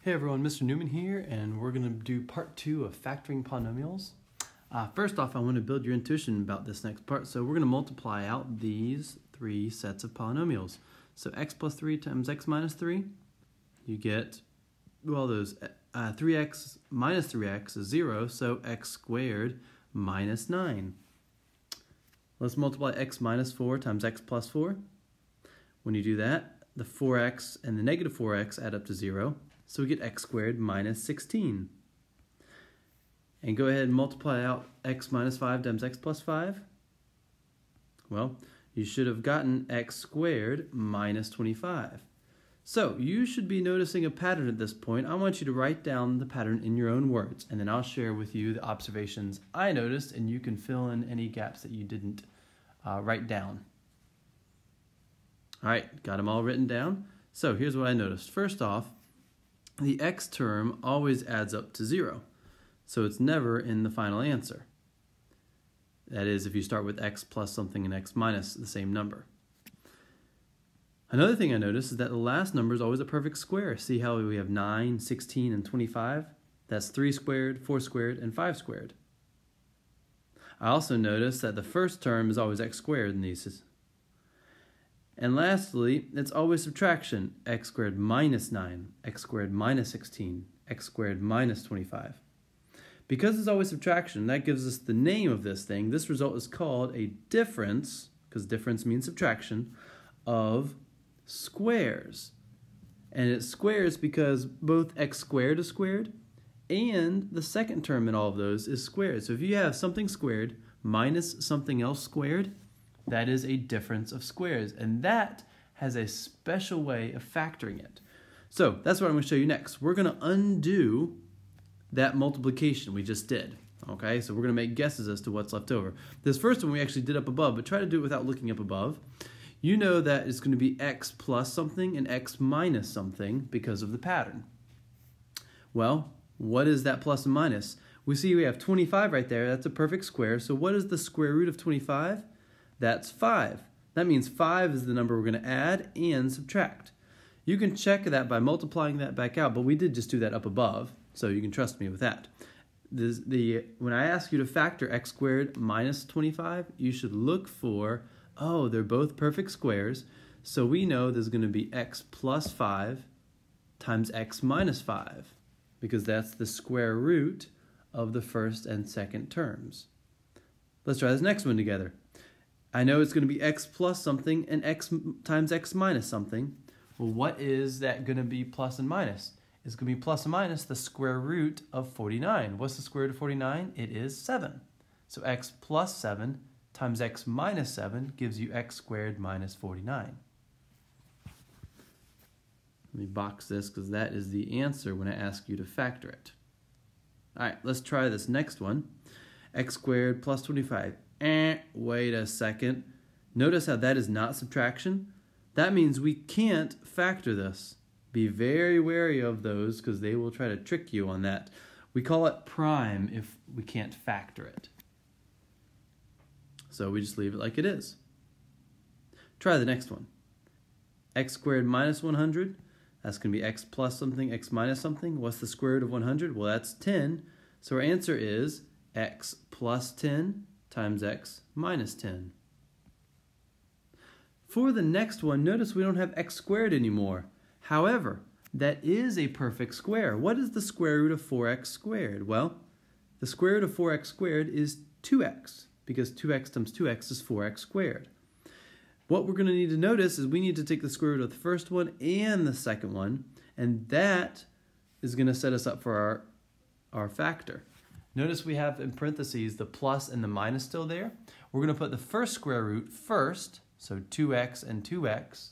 Hey everyone, Mr. Newman here, and we're going to do part 2 of factoring polynomials. First off, I want to build your intuition about this next part. So we're going to multiply out these three sets of polynomials. So x plus 3 times x minus 3, you get, well, those 3x minus 3x is 0, so x squared minus 9. Let's multiply x minus 4 times x plus 4. When you do that, the 4x and the negative 4x add up to 0. So we get x squared minus 16. And go ahead and multiply out x minus 5 times x plus 5. Well, you should have gotten x squared minus 25. So you should be noticing a pattern at this point. I want you to write down the pattern in your own words, and then I'll share with you the observations I noticed, and you can fill in any gaps that you didn't write down. All right, got them all written down. So here's what I noticed. First off, the x term always adds up to 0, so it's never in the final answer. That is, if you start with x plus something and x minus the same number. Another thing I noticed is that the last number is always a perfect square. See how we have 9, 16, and 25? That's 3 squared, 4 squared, and 5 squared. I also noticed that the first term is always x squared in these. And lastly, it's always subtraction. X squared minus 9, x squared minus 16, x squared minus 25. Because it's always subtraction, that gives us the name of this thing. This result is called a difference, because difference means subtraction, of squares. And it's squares because both x squared is squared, and the second term in all of those is squared. So if you have something squared minus something else squared, that is a difference of squares, and that has a special way of factoring it. So that's what I'm going to show you next. We're going to undo that multiplication we just did. Okay, so we're going to make guesses as to what's left over. This first one we actually did up above, but try to do it without looking up above. You know that it's going to be x plus something and x minus something because of the pattern. Well, what is that plus and minus? We see we have 25 right there. That's a perfect square. So what is the square root of 25? That's 5. That means 5 is the number we're going to add and subtract. You can check that by multiplying that back out, but we did just do that up above, so you can trust me with that. When I ask you to factor x squared minus 25, you should look for, oh, they're both perfect squares, so we know there's going to be x plus 5 times x minus 5, because that's the square root of the first and second terms. Let's try this next one together. I know it's going to be x plus something and x times x minus something. Well, what is that going to be plus and minus? It's going to be plus and minus the square root of 49. What's the square root of 49? It is 7. So x plus 7 times x minus 7 gives you x squared minus 49. Let me box this because that is the answer when I ask you to factor it. All right, let's try this next one. X squared plus 25. Wait a second. Notice how that is not subtraction? That means we can't factor this. Be very wary of those because they will try to trick you on that. We call it prime if we can't factor it. So we just leave it like it is. Try the next one. X squared minus 100. That's going to be x plus something, x minus something. What's the square root of 100? Well, that's 10. So our answer is x plus 10 times x minus 10. For the next one, notice we don't have x squared anymore. However, that is a perfect square. What is the square root of 4x squared? Well, the square root of 4x squared is 2x, because 2x times 2x is 4x squared. What we're going to need to notice is we need to take the square root of the first one and the second one, and that is going to set us up for our factor. Notice we have in parentheses the plus and the minus still there. We're going to put the first square root first, so 2x and 2x,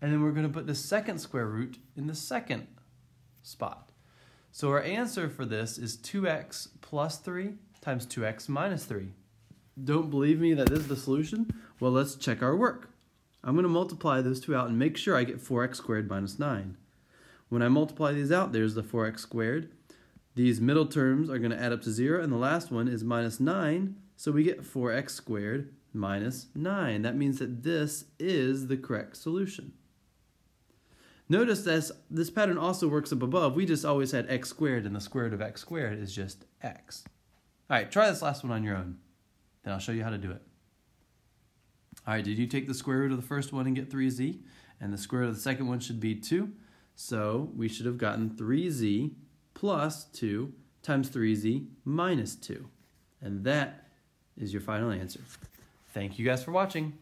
and then we're going to put the second square root in the second spot. So our answer for this is 2x plus 3 times 2x minus 3. Don't believe me that this is the solution? Well, let's check our work. I'm going to multiply those two out and make sure I get 4x squared minus 9. When I multiply these out, there's the 4x squared. These middle terms are going to add up to 0, and the last one is minus 9, so we get 4x squared minus 9. That means that this is the correct solution. Notice this pattern also works up above. We just always had x squared, and the square root of x squared is just x. All right, try this last one on your own. Then I'll show you how to do it. All right, did you take the square root of the first one and get 3z? And the square root of the second one should be 2. So we should have gotten 3z plus 2 times 3z minus 2. And that is your final answer. Thank you guys for watching.